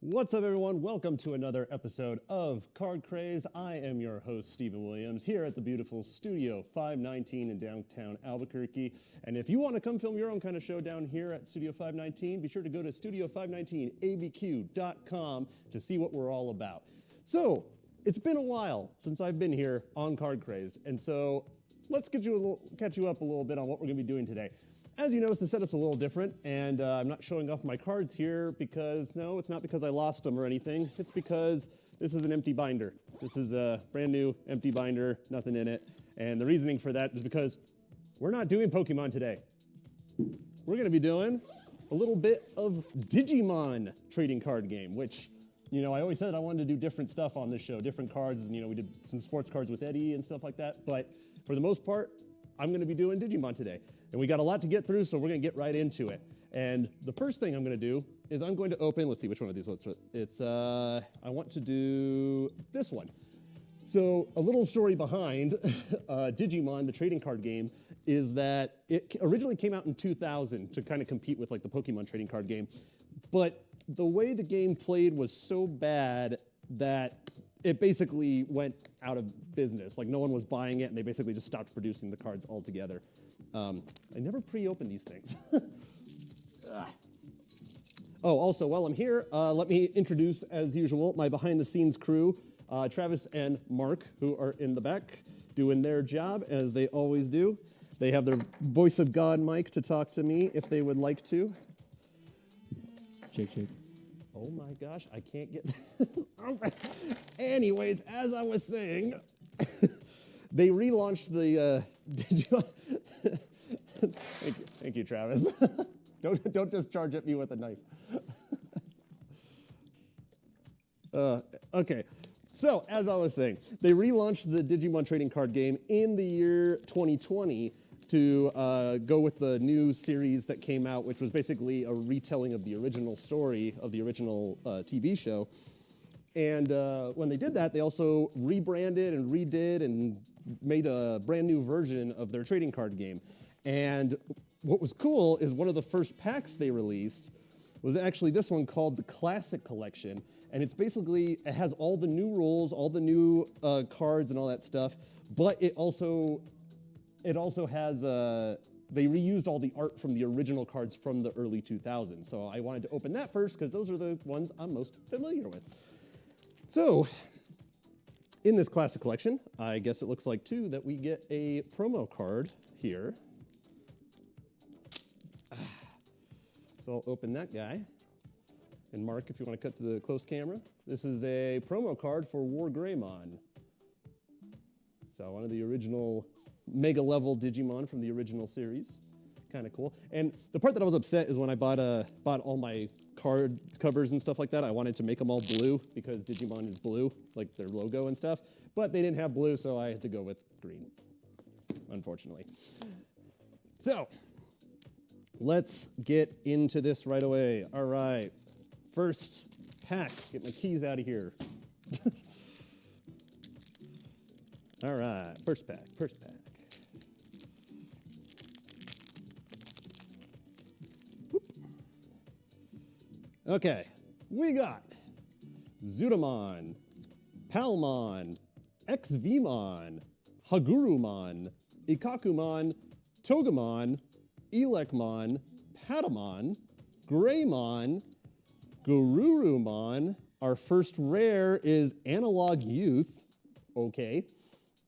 What's up, everyone? Welcome to another episode of Card Crazed. I am your host, Stephen Williams, here at the beautiful Studio 519 in downtown Albuquerque. And if you want to come film your own kind of show down here at Studio 519, be sure to go to studio519abq.com to see what we're all about. So, it's been a while since I've been here on Card Crazed, and so let's catch you up a little bit on what we're going to be doing today. As you notice, the setup's a little different, and I'm not showing off my cards here because, no, it's not because I lost them or anything. It's because this is an empty binder. This is a brand new empty binder, nothing in it. And the reasoning for that is because we're not doing Pokemon today. We're going to be doing a little bit of Digimon trading card game, which, you know, I always said I wanted to do different stuff on this show, different cards. And, you know, we did some sports cards with Eddie and stuff like that. But for the most part, I'm going to be doing Digimon today. And we got a lot to get through, so we're going to get right into it. And the first thing I'm going to do is I'm going to open, let's see which one of these. I want to do this one. So a little story behind Digimon, the trading card game, is that it originally came out in 2000 to kind of compete with like the Pokemon trading card game. But the way the game played was so bad that it basically went out of business. Like no one was buying it, and they basically just stopped producing the cards altogether. I never pre-opened these things. Oh, also, while I'm here, let me introduce, as usual, my behind-the-scenes crew, Travis and Mark, who are in the back doing their job, as they always do. They have their voice of God mic to talk to me if they would like to. Shake, shake. Oh my gosh, I can't get this open. Anyways, as I was saying, they relaunched the Digimon. Thank you, Travis. Don't just charge at me with a knife. Okay, so as I was saying, they relaunched the Digimon trading card game in the year 2020 to go with the new series that came out, which was basically a retelling of the original story of the original TV show. And when they did that, they also rebranded and redid and made a brand new version of their trading card game. And what was cool is one of the first packs they released was actually this one called the Classic Collection. And it's basically, it has all the new rules, all the new cards and all that stuff, but it also has, they reused all the art from the original cards from the early 2000s. So I wanted to open that first because those are the ones I'm most familiar with. So, in this Classic Collection, I guess it looks like, too, that we get a promo card here. So I'll open that guy. And Mark, if you want to cut to the close camera, this is a promo card for War Greymon. So one of the original Mega level Digimon from the original series. Kind of cool. And the part that I was upset is when I bought all my card covers and stuff like that, I wanted to make them all blue because Digimon is blue, like their logo and stuff. But they didn't have blue, so I had to go with green, unfortunately. So, let's get into this right away. All right. First pack. Get my keys out of here. All right. First pack. Okay, we got Zudomon, Palmon, XVmon, Hagurumon, Ikakumon, Togemon, Elekmon, Patamon, Greymon, Garurumon. Our first rare is Analog Youth, okay.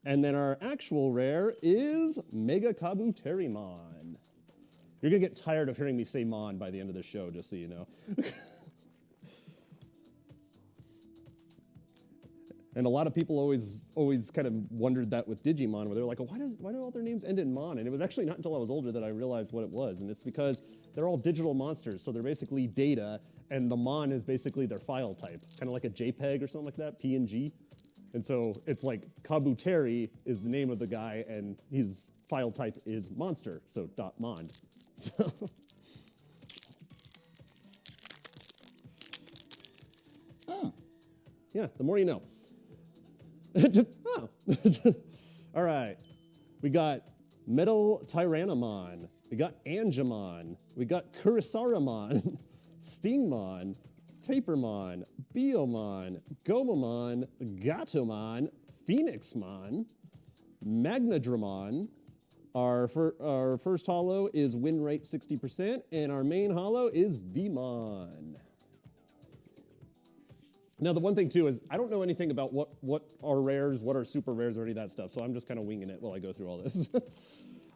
And then our actual rare is Mega Kabuterimon. You're going to get tired of hearing me say Mon by the end of the show, just so you know. And a lot of people always kind of wondered that with Digimon, where they're like, oh, why do all their names end in Mon? And it was actually not until I was older that I realized what it was. And it's because they're all digital monsters, so they're basically data, and the Mon is basically their file type, kind of like a JPEG or something like that, PNG. And so it's like Kabuteri is the name of the guy, and his file type is monster, so .mon. So yeah, the more you know. All right. We got Metal Tyrannomon. We got Angemon. We got Kurisaramon, Stingmon, Tapermon, Biomon, Gomamon, Gatomon, Phoenixmon, Magnadramon. Our first holo is win rate 60%, and our main holo is Vmon. Now, the one thing, too, is I don't know anything about what are rares, what are super rares, or any of that stuff, so I'm just kind of winging it while I go through all this.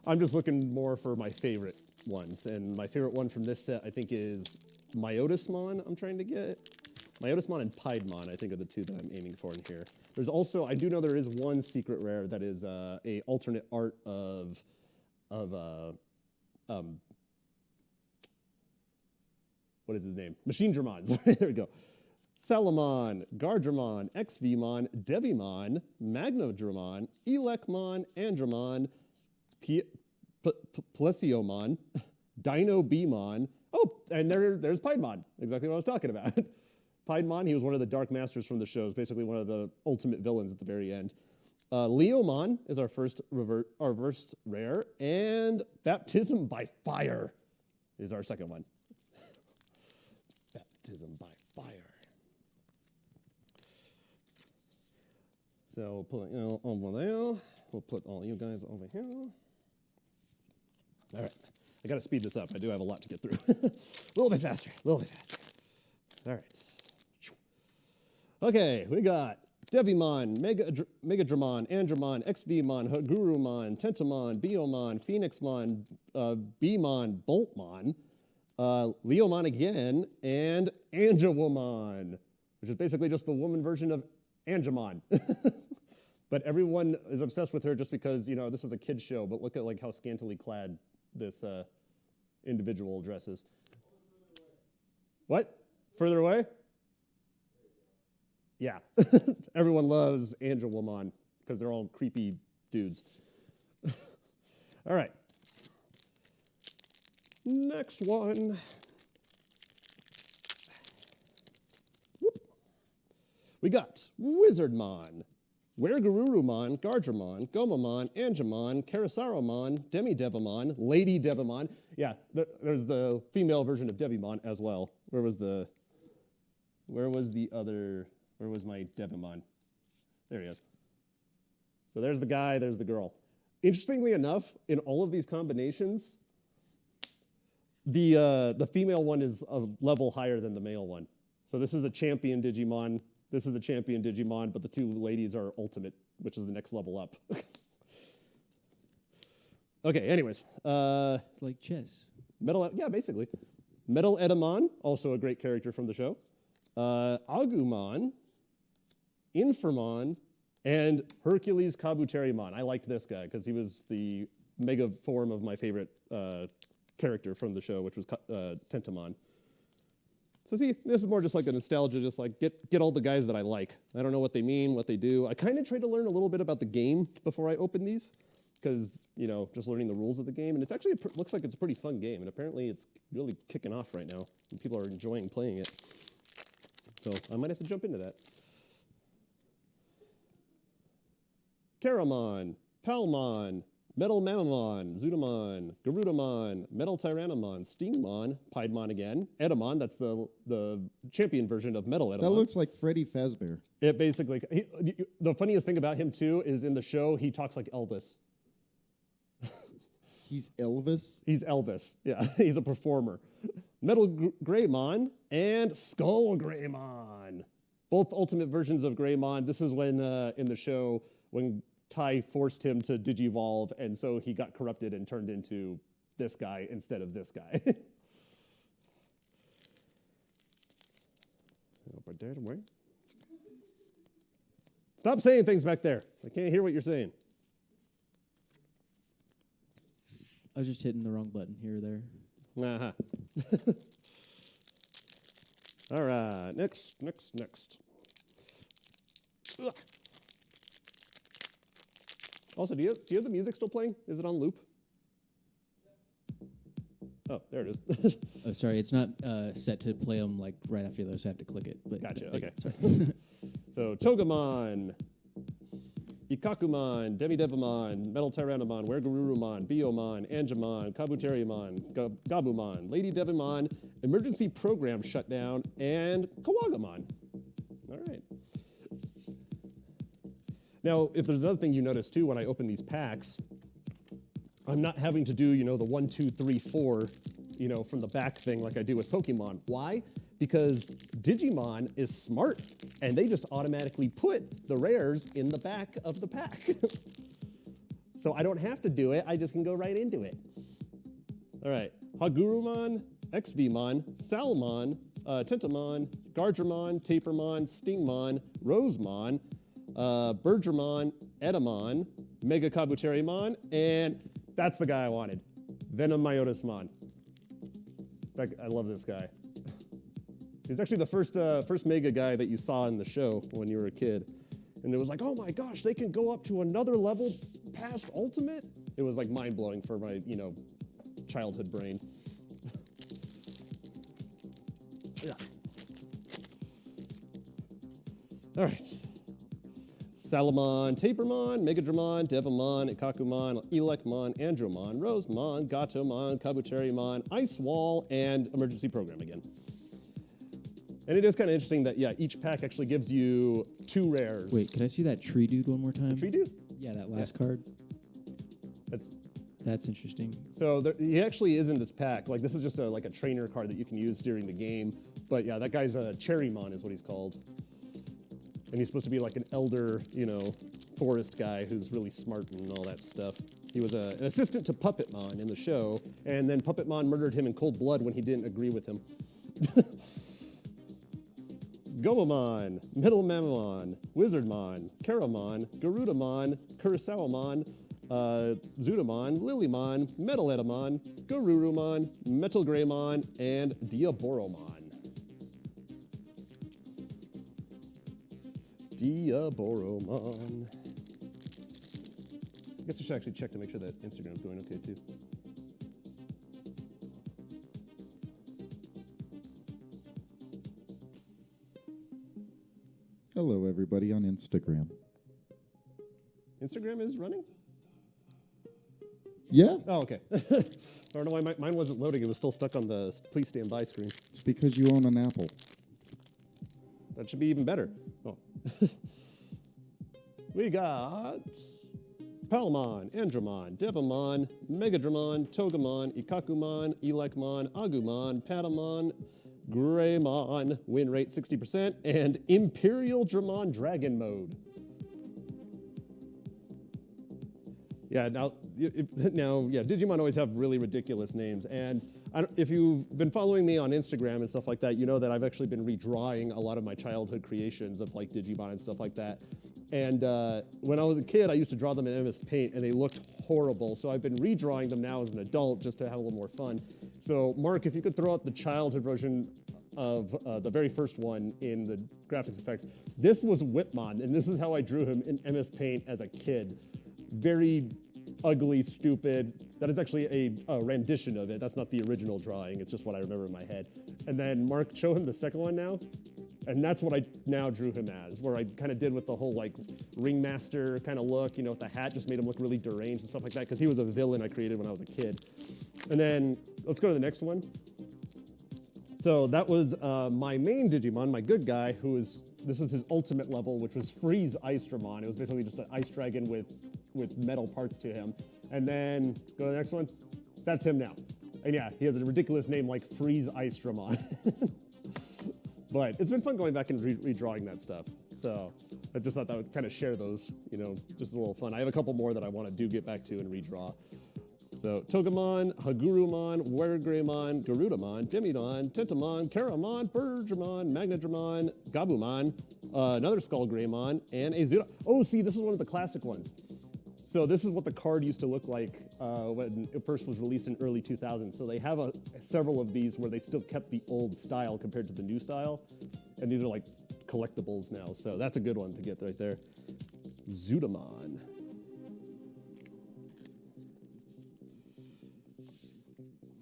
I'm just looking more for my favorite ones, and my favorite one from this set, I think, is Myotismon I'm trying to get. Myotismon and Piedmon, I think, are the two that I'm aiming for in here. There's also, I do know there is one secret rare that is a alternate art of what is his name? Machine Dramon. Sorry, there we go. Salamon, Gardramon, Xvmon, Devimon, Magnodramon, Elecmon, Andromon, Plesiomon, Dino Beamon. Oh, and there's Piedmon, exactly what I was talking about. Piedmon, he was one of the Dark Masters from the shows, basically one of the ultimate villains at the very end. Leomon is our first rare, and Baptism by Fire is our second one. Baptism by Fire. So we'll put it over there. We'll put all you guys over here. All right. I got to speed this up. I do have a lot to get through. A little bit faster. All right. Okay, we got Devimon, Megadramon, Andromon, Xvmon, Gurumon, Tentamon, Biomon, Phoenixmon, Beamon, Boltmon, Leomon again, and Angewomon, which is basically just the woman version of Angemon. But everyone is obsessed with her just because, you know, this is a kid's show, but look at like how scantily clad this individual dresses. What? Further away? Yeah. Everyone loves Angewomon because they're all creepy dudes. All right. Next one. Whoop. We got Wizardmon, Wergururumon, Gardramon, Gomamon, Angemon, Karasaromon, Demidevimon, Lady Devimon. Yeah, there's the female version of Devimon as well. Where was my Devimon? There he is. So there's the guy, there's the girl. Interestingly enough, in all of these combinations, the female one is a level higher than the male one. So this is a champion Digimon. This is a champion Digimon, but the two ladies are ultimate, which is the next level up. Okay, anyways. It's like chess. Yeah, basically. Metal Edamon, also a great character from the show. Agumon, Infamon, and Hercules Kabuterimon. I liked this guy because he was the mega form of my favorite character from the show, which was Tentamon. So see, this is more just like a nostalgia, just like get all the guys that I like. I don't know what they mean, what they do. I kind of tried to learn a little bit about the game before I opened these, because, you know, just learning the rules of the game. And it's actually, looks like it's a pretty fun game, and apparently it's really kicking off right now, and people are enjoying playing it. So I might have to jump into that. Karamon, Palmon, Metal Mamamon, Zudamon, Garudamon, Metal Tyrannomon, Steammon, Piedmon again, Edamon, that's the champion version of Metal Edamon. That looks like Freddy Fazbear. It basically, the funniest thing about him too is in the show, he talks like Elvis. He's Elvis? He's Elvis, yeah, he's a performer. Metal Greymon and Skull Greymon. Both ultimate versions of Greymon. This is when, in the show, when Tai forced him to digivolve, and so he got corrupted and turned into this guy instead of this guy. Stop saying things back there. I can't hear what you're saying. I was just hitting the wrong button here or there. Uh-huh. All right, next. Ugh. Also, do you have the music still playing? Is it on loop? Oh, there it is. Oh, sorry, it's not set to play them like right after those. I have to click it. But, Gotcha, but, okay. Sorry. So, Togemon, Ikakumon, Demidevimon, Metal Tyrannomon, Wergururumon, Biomon, Angemon, Kabuterimon, Gabumon, Lady Devimon, Emergency Program Shutdown, and Kawagamon. All right. Now, if there's another thing you notice too when I open these packs, I'm not having to do, the 1, 2, 3, 4, from the back thing like I do with Pokemon. Why? Because Digimon is smart, and they just automatically put the rares in the back of the pack. So I don't have to do it, I just can go right into it. All right, Hagurumon, XVmon, Salmon, Tentamon, Gardramon, Tapermon, Stingmon, Rosemon, Bergermon, Edamon, Mega Kabuterimon, and that's the guy I wanted, Venom Myotismon. I love this guy. He's actually the first Mega guy that you saw in the show when you were a kid. And it was like, oh my gosh, they can go up to another level past Ultimate? It was like mind-blowing for my, childhood brain. Yeah. All right. Salamon, Tapermon, Megadramon, Devamon, Ikakumon, Elecmon, Andromon, Rosemon, Gatomon, Kabuterimon, Ice Wall, and Emergency Program again. And it is kind of interesting that, each pack actually gives you 2 rares. Wait, can I see that tree dude one more time? Tree dude? Yeah, that last card. That's interesting. So he actually is in this pack. Like, this is just like a trainer card that you can use during the game. But yeah, that guy's a Cherrymon is what he's called. And he's supposed to be like an elder, forest guy who's really smart and all that stuff. He was an assistant to Puppetmon in the show, and then Puppetmon murdered him in cold blood when he didn't agree with him. Gomamon, Metal Mamamon, Wizardmon, Karamon, Garudamon, Kurosawamon, Zudamon, Lilymon, Metal Edamon, Garurumon, Metal Greymon, and Diaboromon. Diaboromon. I guess I should actually check to make sure that Instagram's going okay too. Hello, everybody on Instagram. Instagram is running? Yeah, Oh, okay. I don't know why mine wasn't loading. It was still stuck on the please stand by screen. it's because you own an Apple. That should be even better. Oh. We got Palmon, Andromon, Devamon, Megadramon, Togemon, Ikakumon, Elecmon, Agumon, Patamon, Greymon, win rate 60%, and Imperial Dramon Dragon Mode. Yeah, now, Digimon always have really ridiculous names, and if you've been following me on Instagram and stuff like that, you know that I've actually been redrawing a lot of my childhood creations of like Digimon and stuff like that. And when I was a kid, I used to draw them in MS Paint, and they looked horrible. So I've been redrawing them now as an adult just to have a little more fun. So Mark, if you could throw out the childhood version of the very first one in the graphics effects. This was Whitmon, and this is how I drew him in MS Paint as a kid. Very ugly, stupid. That is actually a rendition of it. That's not the original drawing. It's just what I remember in my head. And then Mark, show him the second one now. And that's what I now drew him as, where I kind of did with the whole like ringmaster kind of look, with the hat, just made him look really deranged and stuff like that, because he was a villain I created when I was a kid. And then let's go to the next one. So that was my main Digimon, my good guy, this is his ultimate level, which was Freeze Ice Dramon. It was basically just an ice dragon with metal parts to him. And then, go to the next one. That's him now. And yeah, he has a ridiculous name like Freeze Ice Dramon. But it's been fun going back and redrawing that stuff. So I just thought that would kind of share those, just a little fun. I have a couple more that I want to get back to and redraw. So Togemon, Hagurumon, Weregreymon, Garudamon, Demidon, Tentamon, Karamon, Bergermon, Magnadramon, Gabumon, another Skull Greymon, and a Zuda. Oh, see, this is one of the classic ones. So this is what the card used to look like when it first was released in early 2000s. So they have several of these where they still kept the old style compared to the new style. And these are like collectibles now. So that's a good one to get right there. Zudamon.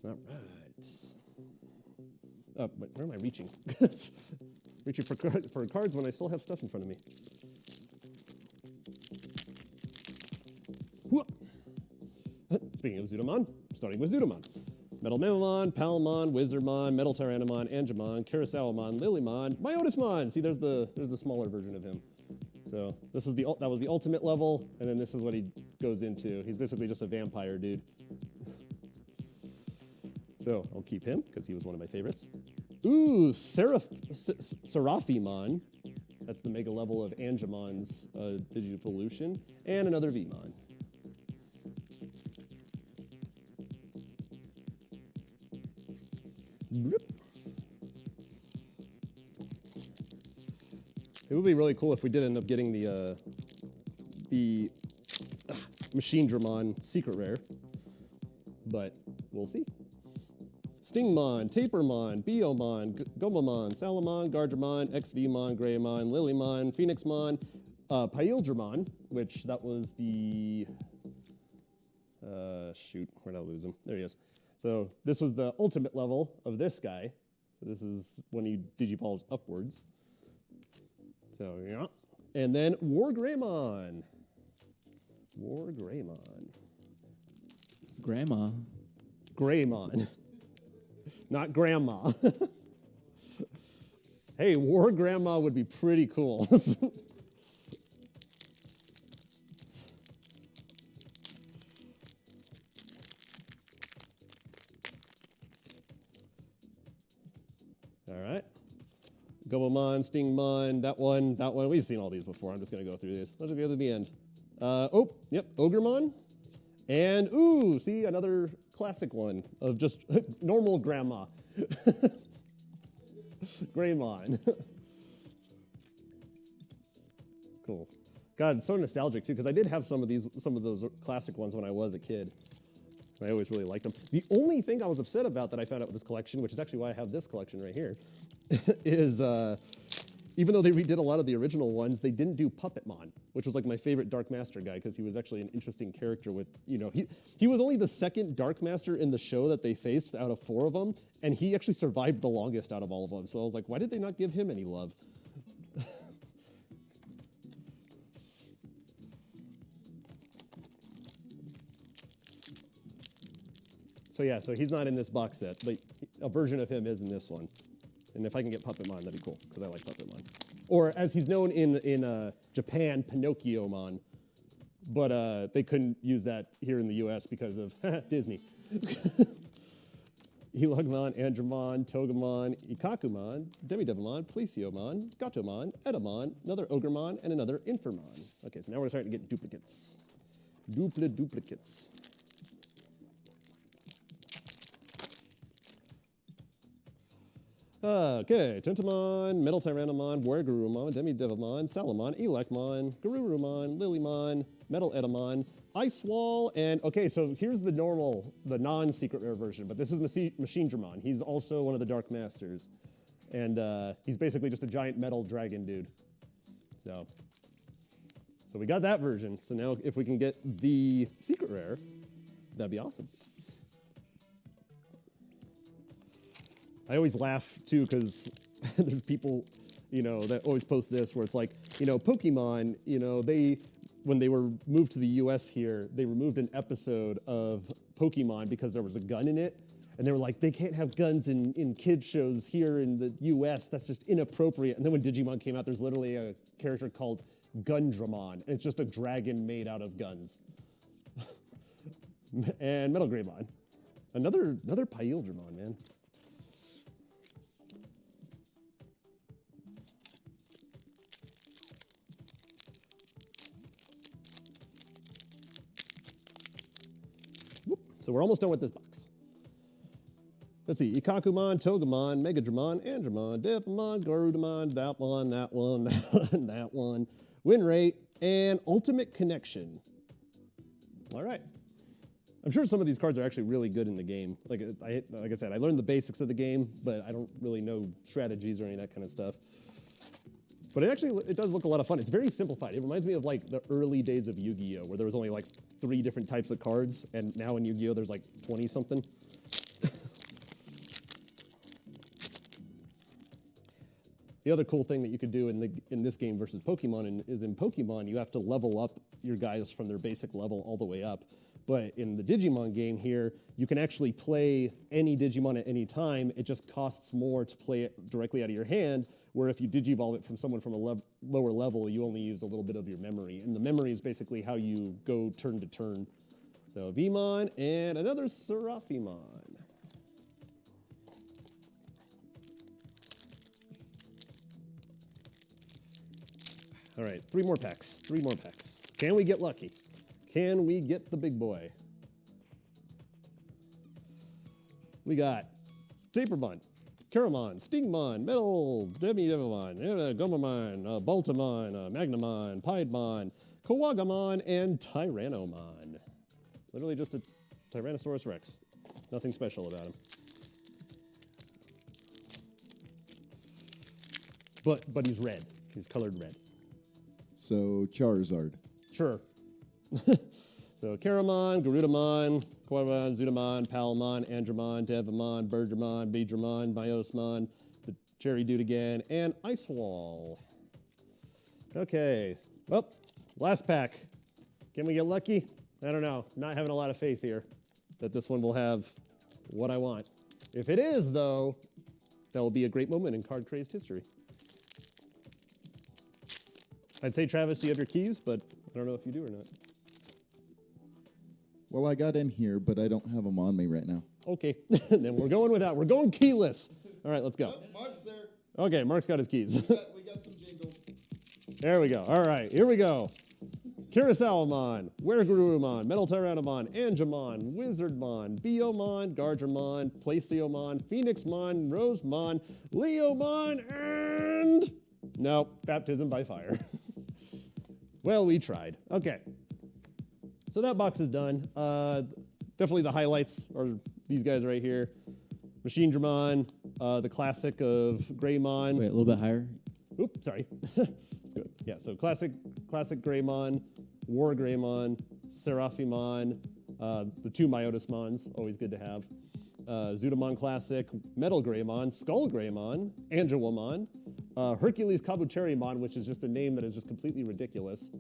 All right. Wait, where am I reaching? Reaching for cards when I still have stuff in front of me. Speaking of Zudamon, starting with Zudamon. Metal Mamamon, Palmon, Wizardmon, Metal Tyrannomon, Angemon, Carouselmon, Lilymon, Myotismon. See, there's the smaller version of him. So this was that was the ultimate level, and then this is what he goes into. He's basically just a vampire dude. So I'll keep him because he was one of my favorites. Ooh, Seraphimon. That's the mega level of Angemon's Digivolution, and another Vmon. It would be really cool if we did end up getting the Machine Dramon secret rare, but we'll see. Stingmon, Tapermon, Biomon, Gomamon, Salamon, Gardramon, XVmon, Greymon, Lilymon, Phoenixmon, Pyildramon, which that was the shoot, where'd I lose him? There he is. So this was the ultimate level of this guy. So this is when he digivolves upwards. So yeah, and then Wargreymon. Grandma. Greymon. Not grandma. Hey, War Grandma would be pretty cool. All right. Gomamon, Stingmon, that one. We've seen all these before. I'm just going to go through these. Let's go to the end. Ogremon. And, ooh, see, another classic one of just normal grandma. Greymon. Cool. God, it's so nostalgic, too, because I did have some of those classic ones when I was a kid. I always really liked them. The only thing I was upset about that I found out with this collection, which is actually why I have this collection right here, is even though they redid a lot of the original ones, they didn't do Puppetmon, which was like my favorite Dark Master guy because he was actually an interesting character with, he was only the second Dark Master in the show that they faced out of 4 of them, and he actually survived the longest out of all of them. So I was like, why did they not give him any love? So yeah, so he's not in this box set, but a version of him is in this one. And if I can get Puppetmon, that'd be cool, because I like Puppetmon. Or as he's known in Japan, Pinocchiomon. But they couldn't use that here in the US because of Disney. Elugmon, Andromon, Togemon, Ikakumon, Demidevimon, Plesiomon, Gatomon, Edamon, another Ogremon, and another Infirmon. Okay, so now we're starting to get duplicates. Duplicates. Okay, Tentamon, Metal Tyrannomon, Wargurumon, Demidevimon, Salamon, Elekmon, Garurumon, Lilymon, Metal Edamon, Icewall, and okay, so here's the non-secret rare version, but this is Machine Dramon. He's also one of the Dark Masters, and he's basically just a giant metal dragon dude. So we got that version. So now if we can get the secret rare, that'd be awesome. I always laugh, too, because there's people, that always post this where it's like, Pokemon, when they were moved to the U.S. here, they removed an episode of Pokemon because there was a gun in it. And they were like, they can't have guns in kids shows here in the U.S. That's just inappropriate. And then when Digimon came out, there's literally a character called Gundramon. And it's just a dragon made out of guns. And Metal Greymon. Another Pyildramon, man. So we're almost done with this box. Let's see, Ikakumon, Togemon, Megadramon, Andromon, Devimon, Garudamon, that one, Win Rate, and Ultimate Connection. All right. I'm sure some of these cards are actually really good in the game. Like I said, I learned the basics of the game, but I don't really know strategies or any of that kind of stuff. But it does look a lot of fun. It's very simplified. It reminds me of like the early days of Yu-Gi-Oh, where there was only like 3 different types of cards, and now in Yu-Gi-Oh there's like 20-something. The other cool thing that you could do in this game versus Pokemon is in Pokemon you have to level up your guys from their basic level all the way up. But in the Digimon game here, you can actually play any Digimon at any time. It just costs more to play it directly out of your hand, where if you Digivolve it from someone from a lower level, you only use a little bit of your memory. And the memory is basically how you go turn to turn. So Vmon and another Seraphimon. All right, 3 more packs. 3 more packs. Can we get lucky? Can we get the big boy? We got Tapermon, Karamon, Stingmon, Metal, Devimon, Gomamon, Baltamon, Magnamon, Piedmon, Kawagamon, and Tyrannomon. Literally just a Tyrannosaurus Rex. Nothing special about him. But he's red. He's colored red. So Charizard. Sure. So Karamon, Garudamon, Quavamon, Zudamon, Palmon, Andromon, Devimon, Bergermon, Beedramon, Biosmon, the Cherry Dude again, and Ice Wall. Okay. Well, last pack. Can we get lucky? I don't know. Not having a lot of faith here that this one will have what I want. If it is, though, that will be a great moment in Card Crazed history. I'd say, Travis, do you have your keys? But I don't know if you do or not. Well, I got in here, but I don't have them on me right now. Okay, then we're going without. We're going keyless. All right, let's go. Mark's there. Okay, Mark's got his keys. We got some jingles. There we go. All right, here we go. Kurosawa-mon, Wergurumon, Metal Tyrannomon, Angemon, Wizardmon, Biomon, Gargermon, Placiomon, Phoenixmon, Rosemon, Leomon, and... No, Baptism by Fire. Well, we tried. Okay. So that box is done. Definitely the highlights are these guys right here. Machine Dramon, the classic of Greymon. Wait, a little bit higher. Oops, sorry. Good. Yeah, so classic Greymon, War Greymon, Seraphimon, the 2 Myotismons, always good to have. Zudamon Classic, Metal Greymon, Skull Greymon, Angewomon, Hercules Kabuterimon, which is just a name that is just completely ridiculous.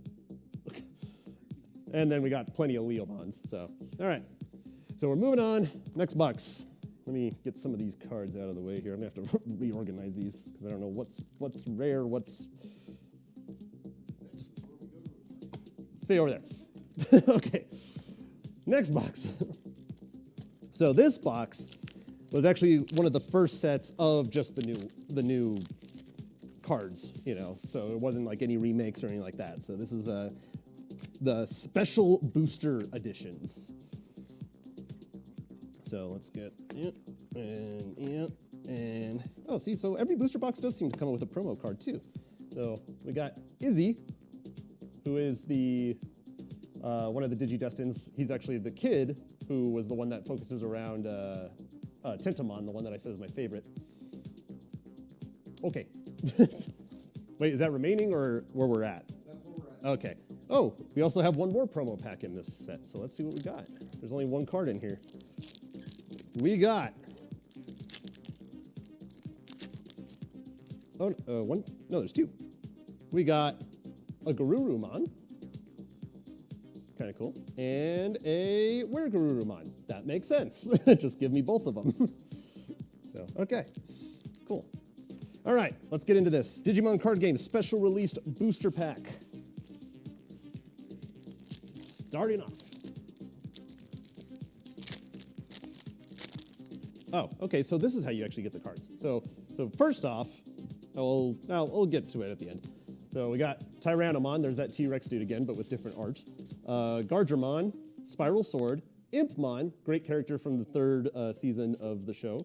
And then we got plenty of Leomons. So, all right. So we're moving on. Next box. Let me get some of these cards out of the way here. I'm gonna have to reorganize these because I don't know what's rare, what's. Stay over there. Okay. Next box. So this box was actually one of the first sets of just the new cards, you know. So it wasn't like any remakes or anything like that. So this is the special booster editions. So let's get and oh, see, so every booster box does seem to come with a promo card too. So we got Izzy, who is the one of the Digidestins. He's actually the kid who was the one that focuses around Tentamon, the one that I said is my favorite. Okay. Wait, is that remaining or where we're at? That's where we're at. Okay. Oh, we also have one more promo pack in this set, so let's see what we got. There's only one card in here. We got... Oh, one? No, there's 2. We got a Garurumon. Kind of cool. And a Wergurumon. That makes sense. Just give me both of them. So, okay. Cool. All right, let's get into this. Digimon Card Game Special Released Booster Pack. Starting off. Oh, okay, so this is how you actually get the cards. So first off, I'll get to it at the end. So we got Tyrannomon, there's that T-Rex dude again, but with different art. Gargermon, Spiral Sword, Impmon, great character from the 3rd season of the show.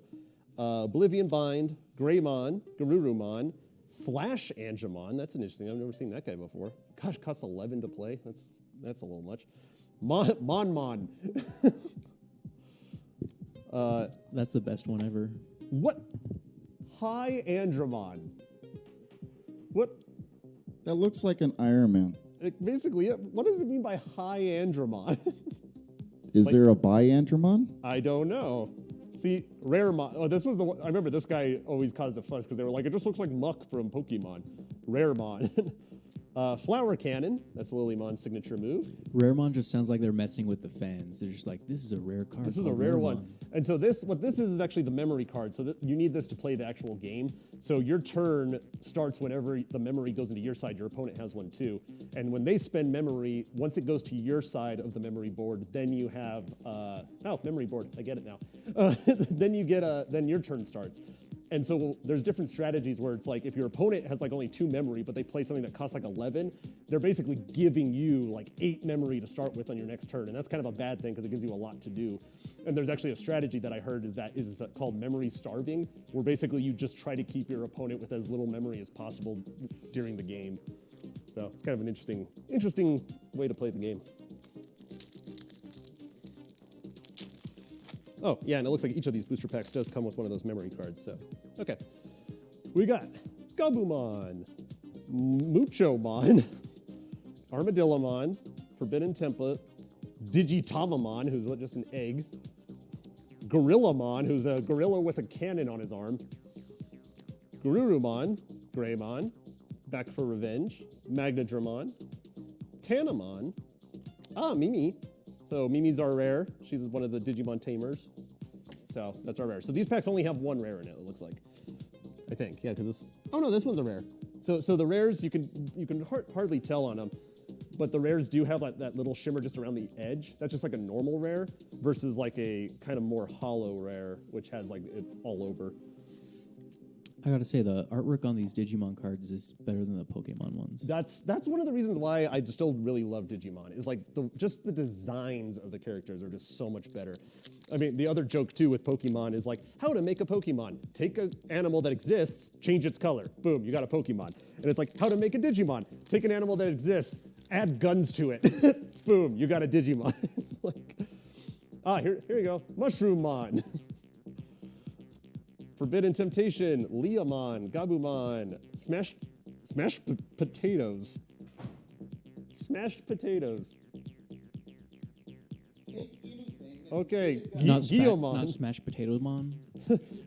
Oblivion Bind, Greymon, Garurumon, Slash Angemon, that's an interesting, I've never seen that guy before. Gosh, costs 11 to play, that's a little much. Mon. That's the best one ever. What? Hi Andromon. What? That looks like an Iron Man. Basically, what does it mean by Hi Andromon? Is there a Biandromon? I don't know. See, Raremon. Oh, this was the one. I remember this guy always caused a fuss because they were like, it just looks like Muck from Pokemon. Raremon. Flower Cannon, that's Lilymon's signature move. Raremon just sounds like they're messing with the fans. They're just like, this is a rare card. This is a called rare Raremon. one. And so what this is actually the memory card. So you need this to play the actual game. So your turn starts whenever the memory goes into your side. Your opponent has one too. And when they spend memory, once it goes to your side of the memory board, then you have, memory board, I get it now. Then your turn starts. And so there's different strategies where it's like if your opponent has like only 2 memory, but they play something that costs like 11, they're basically giving you like 8 memory to start with on your next turn. And that's kind of a bad thing because it gives you a lot to do. And there's actually a strategy that I heard is called memory starving, where basically you just try to keep your opponent with as little memory as possible during the game. So it's kind of an interesting way to play the game. Oh, yeah, and it looks like each of these booster packs does come with one of those memory cards, so. Okay. We got Gabumon, Muchomon, Armadillomon, Forbidden Template, Digitamamon, who's just an egg, Gorillamon, who's a gorilla with a cannon on his arm, Garurumon, Greymon, Back for Revenge, Magnadramon, Tanamon, Mimi. So Mimi's our rare. She's one of the Digimon tamers. So that's our rare. So these packs only have 1 rare in it looks like. I think, yeah, because this. Oh no, this one's a rare. So the rares you can hardly tell on them, but the rares do have that little shimmer just around the edge. That's just like a normal rare versus like a kind of more hollow rare, which has like it all over. I gotta say, the artwork on these Digimon cards is better than the Pokemon ones. That's one of the reasons why I still really love Digimon, is like just the designs of the characters are just so much better. I mean, the other joke too with Pokemon is like, how to make a Pokemon. Take an animal that exists, change its color. Boom, you got a Pokemon. And it's like, how to make a Digimon. Take an animal that exists, add guns to it. Boom, you got a Digimon. Here you go, Mushroomon. Forbidden Temptation, Leomon, Gabumon, Smashed Potatoes. Smashed Potatoes. Okay, Not Guillemon. not Smashed Potato Mon.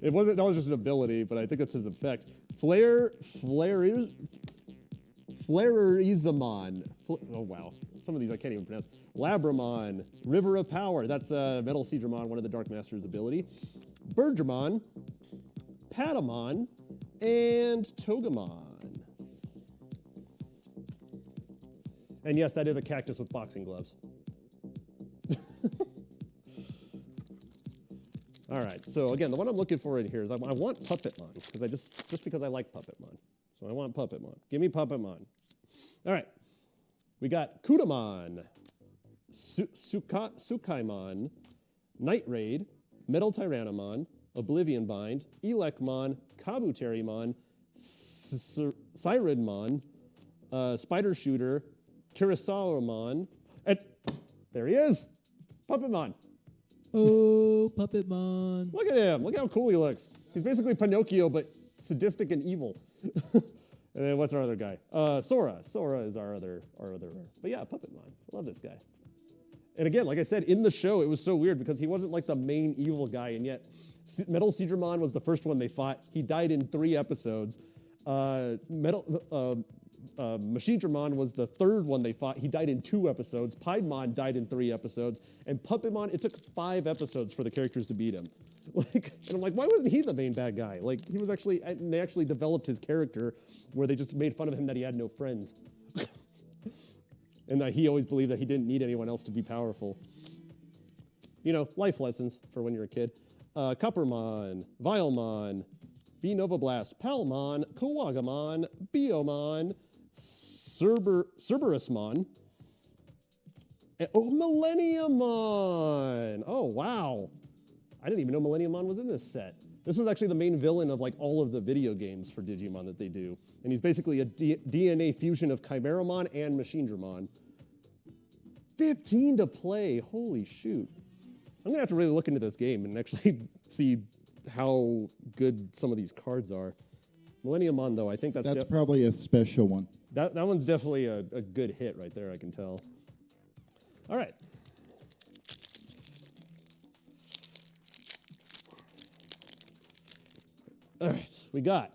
That was just an ability, but I think it's his effect. Flarerizamon. Oh wow, some of these I can't even pronounce. Labramon, River of Power. That's Metal Seedramon, one of the Dark Master's ability. Birdramon, Patamon, and Togemon. And yes, that is a cactus with boxing gloves. All right, so again, the one I'm looking for in here is I want Puppetmon, because because I like Puppetmon. So I want Puppetmon. Give me Puppetmon. All right, we got Kudamon, Sukaimon, Night Raid, Metal Tyrannomon, Oblivion Bind, Elecmon, Kabuterimon, Sirenmon, Spider Shooter, Kurosawaramon, and there he is, Puppetmon. Oh, Puppetmon. Look at him. Look how cool he looks. He's basically Pinocchio, but sadistic and evil. And then what's our other guy? Sora. Sora is our other rare. But yeah, Puppetmon. I love this guy. And again, like I said, in the show, it was so weird because he wasn't like the main evil guy, and yet Metal Seedramon was the first one they fought. He died in 3 episodes. Machinedramon was the 3rd one they fought. He died in 2 episodes. Piedmon died in 3 episodes. And Puppetmon, it took 5 episodes for the characters to beat him. And I'm like, why wasn't he the main bad guy? Like, he was actually, and they actually developed his character where they just made fun of him that he had no friends. And that he always believed that he didn't need anyone else to be powerful. You know, life lessons for when you're a kid. Coppermon, Vilemon, Novablast, Palmon, Kawagamon, Biomon, Cerberusmon, and Millenniumon. Oh, wow. I didn't even know Millenniumon was in this set. This is actually the main villain of like all of the video games for Digimon that they do. And he's basically a DNA fusion of Chimeramon and Machinedramon. 15 to play. Holy shoot. I'm going to have to really look into this game and actually see how good some of these cards are. Millenniumon, though, I think that's probably a special one. That one's definitely a good hit right there, I can tell. All right. All right, we got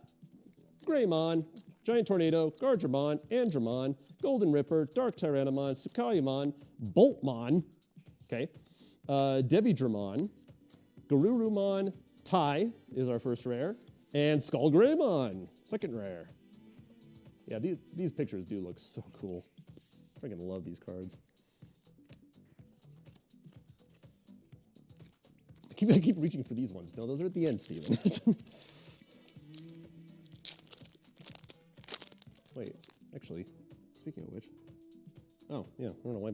Greymon, Giant Tornado, Gardramon, Andromon, Golden Ripper, Dark Tyrannomon, Tsukayamon, Boltmon, okay, Devidramon, Garurumon, Tai is our first rare, and Skullgreymon, second rare. Yeah, these pictures do look so cool. I freaking love these cards. I keep reaching for these ones. No, those are at the end, Steven. Wait, actually, speaking of which, oh yeah, I don't know why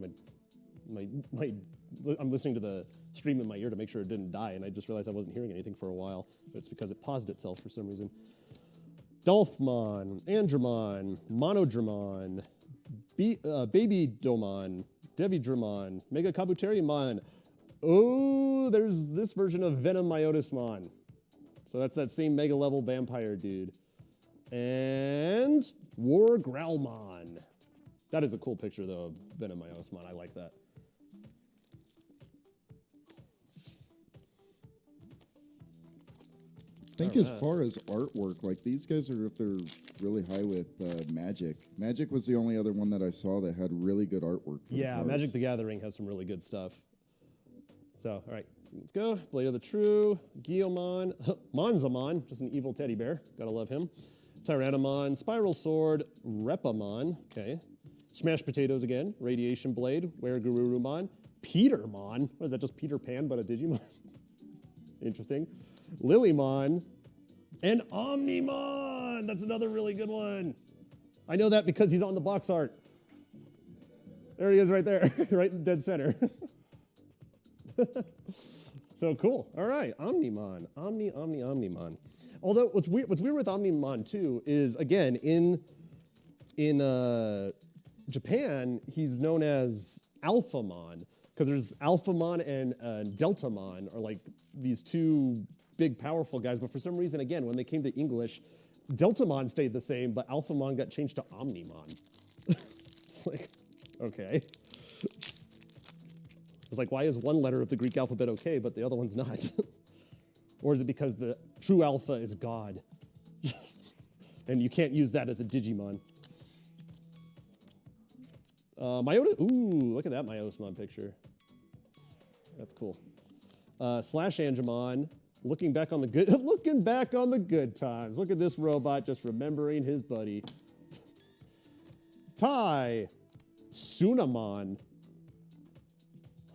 I'm listening to the stream in my ear to make sure it didn't die, and I just realized I wasn't hearing anything for a while, but it's because it paused itself for some reason. Dolphmon, Andromon, Monodramon, Baby Domon, Devidramon, Mega Kabuterimon. Oh, there's this version of Venom Myotismon. So that's that same mega level vampire dude. And War Growlmon. That is a cool picture though of Venom Myotismon. I like that. I think as far as artwork, like these guys are up there really high with Magic. Magic was the only other one that I saw that had really good artwork. Yeah, Magic the Gathering has some really good stuff. So, all right, let's go. Blade of the True, Guillaumon, Monzamon, just an evil teddy bear. Gotta love him. Tyrannomon, Spiral Sword, Repamon, okay. Smashed Potatoes again, Radiation Blade, Weregarurumon, Petermon. What is that, just Peter Pan but a Digimon? Interesting. Lilymon, and Omnimon. That's another really good one. I know that because he's on the box art. There he is right there, right in dead center. So cool. All right, Omnimon. Omnimon. Although what's weird with Omnimon too is, again, in Japan, he's known as Alphamon, because there's Alphamon and Deltamon are like these two big, powerful guys. But for some reason, again, when they came to English, Deltamon stayed the same, but Alphamon got changed to Omnimon. It's like, okay. It's like, why is one letter of the Greek alphabet okay, but the other one's not? Or is it because the true alpha is God? And you can't use that as a Digimon. Ooh, look at that Myotismon picture. That's cool. Slash Angemon, looking back on the good times. Look at this robot just remembering his buddy. Tai Sunamon.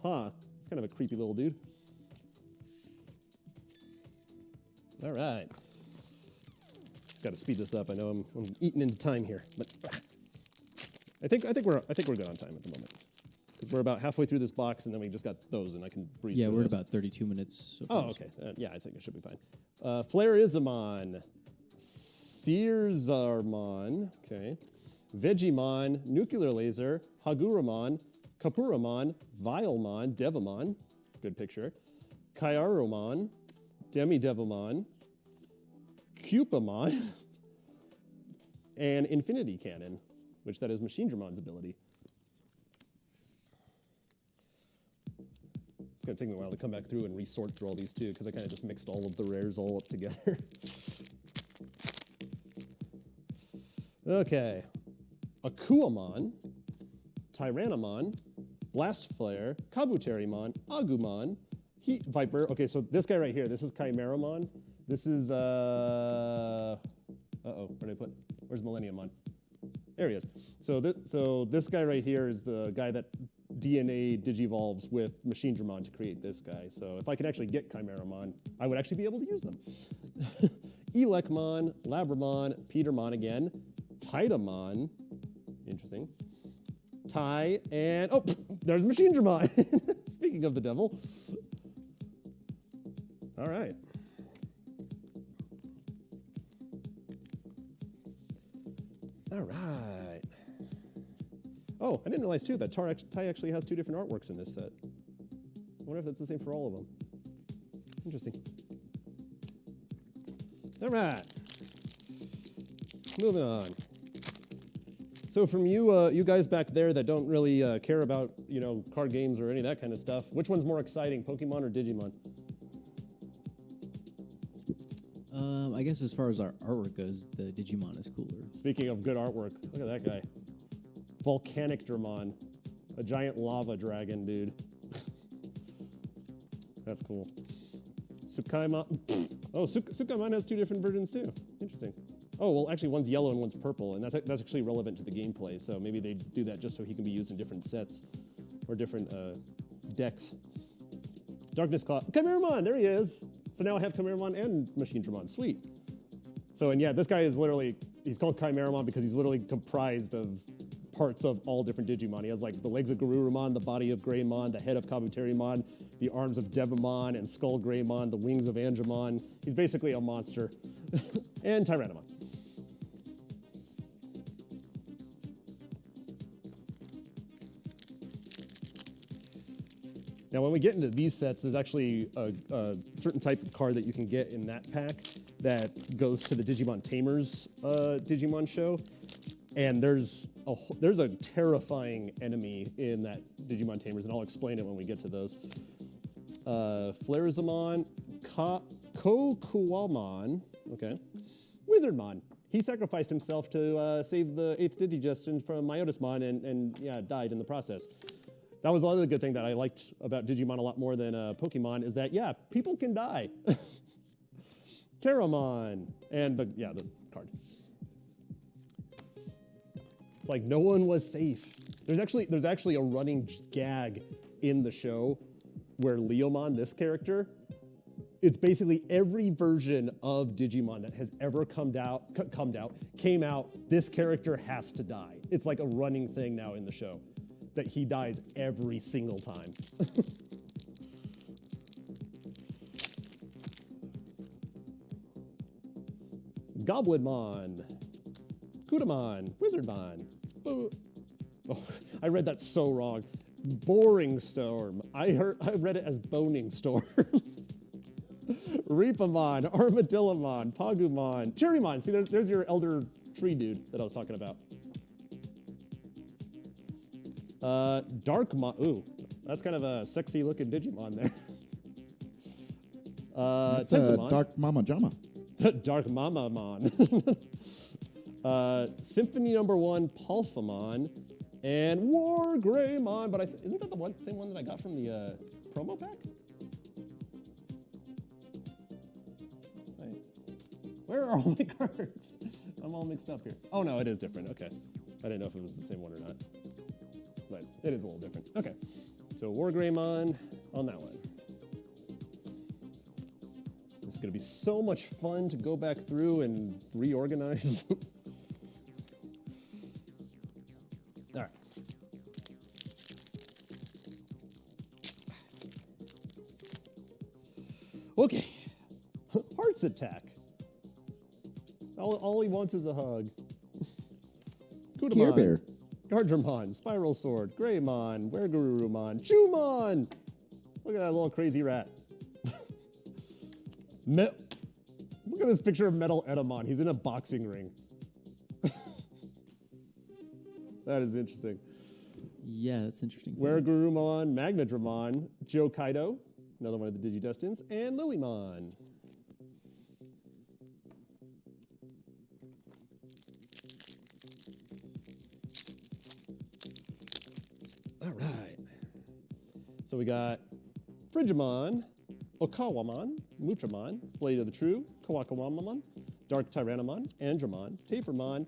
Huh, it's kind of a creepy little dude. All right. Got to speed this up. I know I'm eating into time here, but I think we're good on time at the moment, because we're about halfway through this box, and then we just got those, and I can breeze. Yeah, through we're at those. about 32 minutes. So Oh, okay. Yeah, I think it should be fine. Flare-Ismon, Searsarmon, okay, Vegemon, Nuclear Laser, Haguramon, Kapuramon, Vilemon, Devamon, good picture, Kyarumon, Demi-Devamon, Cupamon, and Infinity Cannon, which that is Machinedramon's ability. It's going to take me a while to come back through and resort through all these too, because I kind of just mixed all of the rares all up together. Okay. Akuamon, Tyrannomon, Blast Flare, Kabuterimon, Agumon, Heat Viper. Okay, so this guy right here, this is Chimeramon. This is, where did I put, where's Millenniumon? There he is. So this guy right here is the guy that DNA digivolves with Machinedramon to create this guy. So if I could actually get Chimeramon, I would actually be able to use them. Elecmon, Labramon, Petermon again, Titamon, interesting, Tai, and, oh, there's Machinedramon. Speaking of the devil. All right. All right. Oh, I didn't realize too that Tai actually has two different artworks in this set. I wonder if that's the same for all of them. Interesting. All right. Moving on. So from you guys back there that don't really care about, card games or any of that kind of stuff, which one's more exciting, Pokemon or Digimon? I guess as far as our artwork goes, the Digimon is cooler. Speaking of good artwork, look at that guy. Volcanic Dramon. A giant lava dragon, dude. That's cool. Tsukaimon. Oh, Tsukaimon has 2 different versions too. Interesting. Oh, well, actually, one's yellow and one's purple, and that's actually relevant to the gameplay, so maybe they do that just so he can be used in different sets or different decks. Darkness Claw. Chimeramon, there he is. So now I have Chimeramon and Machine Dramon. Sweet. So, and yeah, this guy is literally, he's called Chimeramon because he's literally comprised of parts of all different Digimon. He has like the legs of Garurumon, the body of Greymon, the head of Kabuterimon, the arms of Devamon and Skull Greymon, the wings of Angemon. He's basically a monster. And Tyrannomon. Now, when we get into these sets, there's actually a certain type of card that you can get in that pack that goes to the Digimon Tamers Digimon show. And there's a terrifying enemy in that Digimon Tamers, and I'll explain it when we get to those. Flarizamon, Kokuamon, okay, Wizardmon. He sacrificed himself to save the 8th Digigestion from Myotismon and yeah, died in the process. That was another good thing that I liked about Digimon a lot more than Pokemon is that, yeah, people can die. Karamon, and the card. It's like no one was safe. There's actually a running gag in the show where Leomon, this character, it's basically every version of Digimon that has ever came out, this character has to die. It's like a running thing now in the show that he dies every single time. Goblinmon, Kudamon, Wizardmon. Oh, I read that so wrong. Boring Storm. I read it as Boning Storm. Reapamon, Armadillomon, Pagumon, Cherrymon. See, there's your Elder Tree dude that I was talking about. Darkmon. Ooh, that's kind of a sexy looking Digimon there. Tentomon. Dark Mama Jama. Dark Mamamon. Symphony No. 1, Palfamon, and War Greymon. But isn't that the same one that I got from the promo pack? Wait, where are all my cards? I'm all mixed up here. Oh no, it is different. Okay, I didn't know if it was the same one or not. But it is a little different. Okay, so War Greymon on that one. It's going to be so much fun to go back through and reorganize. All right. Okay. Heart's Attack. All he wants is a hug. Kudamon. Care Bear. Gardramon, Spiral Sword, Greymon, Wergurumon, Chumon! Look at that little crazy rat. Look at this picture of Metal Edamon. He's in a boxing ring. That is interesting. Yeah, that's interesting. Wergurumon, Magnadramon, Jokaido, another one of the Digidestins, and Lilymon. All right. So we got Frigimon, Okawamon, Muchamon, Blade of the True, Kawakawamamon, Dark Tyrannomon, Andromon, Tapermon,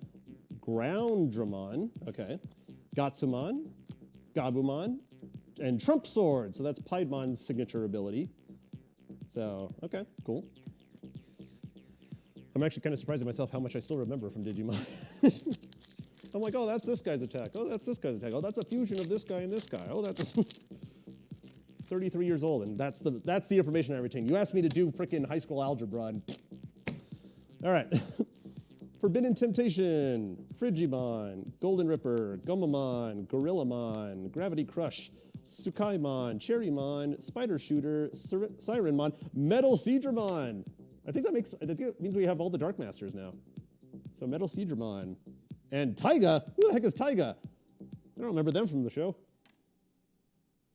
Groundramon, okay, Gatsumon, Gabumon, and Trump Sword. So that's Piedmon's signature ability. So, okay, cool. I'm actually kind of surprised at myself how much I still remember from Digimon. I'm like, oh, that's this guy's attack. Oh, that's this guy's attack. Oh, that's a fusion of this guy and this guy. Oh, that's 33 years old, and that's the information I retain. You asked me to do freaking high school algebra, and all right. Forbidden Temptation, Frigimon, Golden Ripper, Gomamon, Gorillamon, Gravity Crush, Tsukaimon, Cherrymon, Spider Shooter, Sirenmon, Metal Seadramon. I think it means we have all the Dark Masters now. So Metal Seadramon. And Taiga. Who the heck is Taiga? I don't remember them from the show.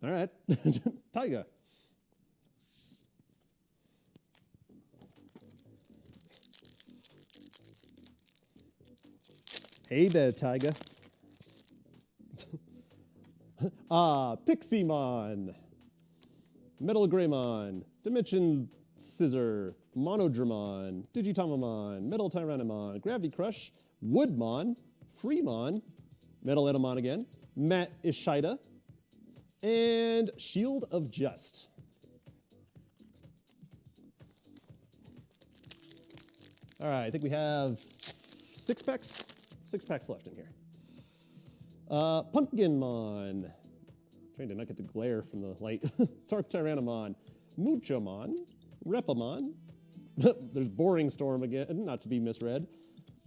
All right. Taiga. Hey there, Tiger. Piximon. Metal Greymon. Dimension Scissor. Monodramon. Digitamamon. Metal Tyrannomon. Gravity Crush. Woodmon. Freemon. Metal Etamon again. Matt Ishida. And Shield of Just. All right, I think we have 6 packs. 6 packs left in here. Pumpkinmon. Trying to not get the glare from the light. Dark Tyrannomon. Muchomon. Repamon. There's Boring Storm again, not to be misread.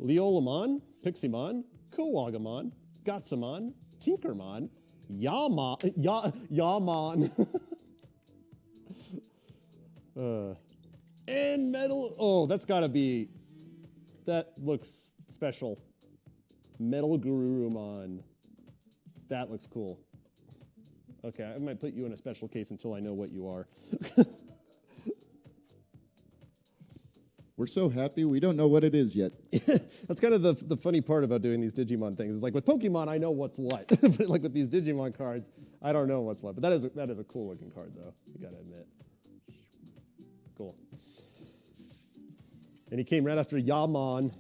Leolamon. Piximon. Kowagamon. Gatsamon. Tinkermon. Yamon. And Metal. Oh, that's got to be. That looks special. Metal Gururumon. That looks cool. Okay, I might put you in a special case until I know what you are. We're so happy we don't know what it is yet. That's kind of the funny part about doing these Digimon things. It's like with Pokemon, I know what's what. But like with these Digimon cards, I don't know what's what. But that is a cool looking card, though. You gotta admit. Cool. And he came right after Yamon.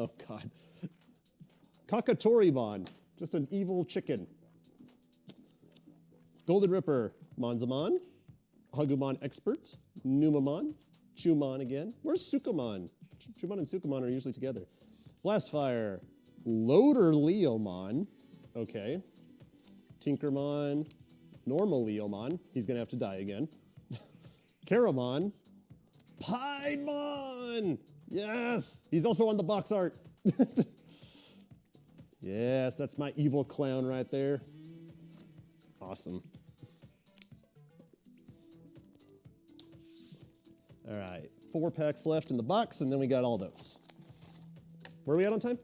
Oh, God. Kakatoribon, just an evil chicken. Golden Ripper, Monzamon. Hagumon Expert. Numamon. Chumon again. Where's Sukamon? Chumon and Sukamon are usually together. Blastfire. Loader Leomon. Okay. Tinkermon. Normal Leomon. He's going to have to die again. Karamon. Piedmon! Yes! He's also on the box art. Yes, that's my evil clown right there. Awesome. All right, 4 packs left in the box, and then we got all those. Where are we at on time?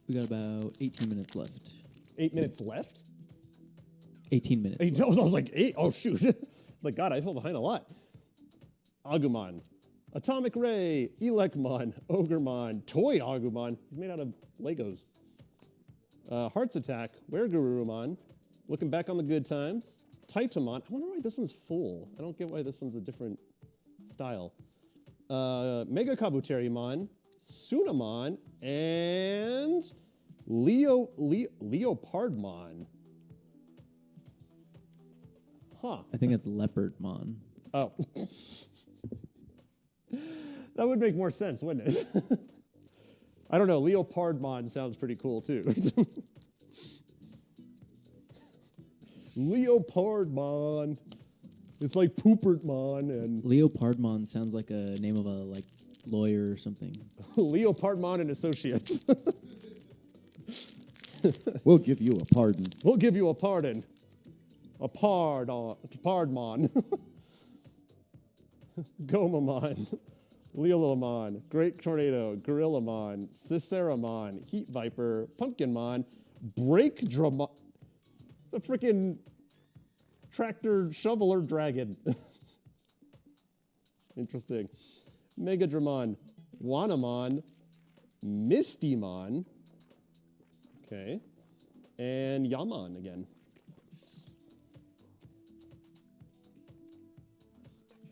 We got about 18 minutes left. 8 minutes left? 18 minutes. I was like, 8? Oh, shoot. It's like, God, I fell behind a lot. Agumon. Atomic Ray. Elecmon. Ogremon. Toy Agumon. He's made out of Legos. Heart's Attack. Weregurumon. Looking back on the good times. Titamon. I wonder why this one's full. I don't get why this one's a different style. Mega Kabuterimon. Sunamon. And Leopardmon. Huh. I think it's Leopardmon. Oh. That would make more sense, wouldn't it? I don't know. Leopardmon sounds pretty cool, too. Leopardmon. It's like Poopertmon and... Leopardmon sounds like a name of a lawyer or something. Leopardmon and Associates. We'll give you a pardon. We'll give you a pardon. A pardmon. Gomamon. Leolamon. Great Tornado. Gorillamon. Ciceramon. Heat Viper. Pumpkinmon. Breakdramon. It's a freaking tractor shoveler dragon. Interesting. Megadramon. Wanamon. Mistymon. Okay. And Yamon again.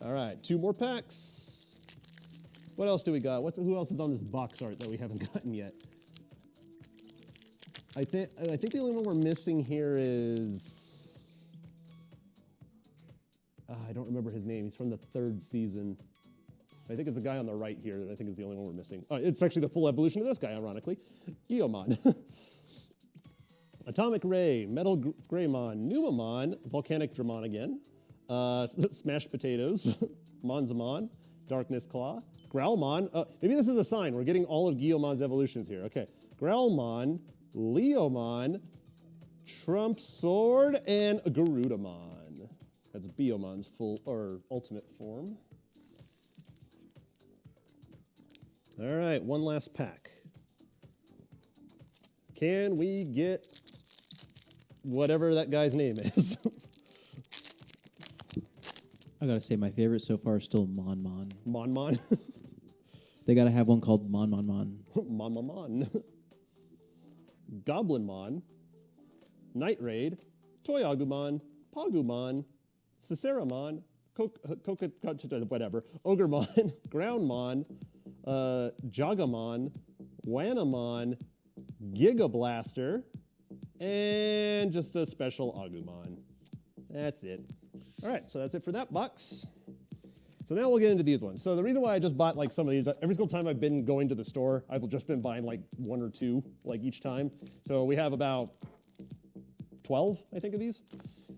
All right, 2 more packs. What else do we got? Who else is on this box art that we haven't gotten yet? I think the only one we're missing here is... I don't remember his name. He's from the 3rd season. I think it's the guy on the right here that I think is the only one we're missing. Oh, it's actually the full evolution of this guy, ironically. Guillaumon. Atomic Ray, Metal Greymon, Numamon, Volcanic Dramon again, Smashed Potatoes, Monzamon, Darkness Claw, Growlmon. Maybe this is a sign. We're getting all of Guillaumon's evolutions here. Okay. Growlmon, Leomon, Trump Sword, and Garudamon. That's Biomon's full or ultimate form. All right, one last pack. Can we get whatever that guy's name is? I gotta say, my favorite so far is still Mon Mon. Mon Mon. They gotta have one called Mon Mon Mon. Mon Mon Mon. Goblin Mon. Night Raid. Toy Agumon. Pagumon. Ciceramon. Whatever. Ogremon. Groundmon. Jagamon. Wanamon. Giga Blaster. And just a special Agumon. That's it. All right, so that's it for that box. So now we'll get into these ones. So the reason why I just bought like some of these, every single time I've been going to the store, I've just been buying like one or two like each time. So we have about 12, I think, of these.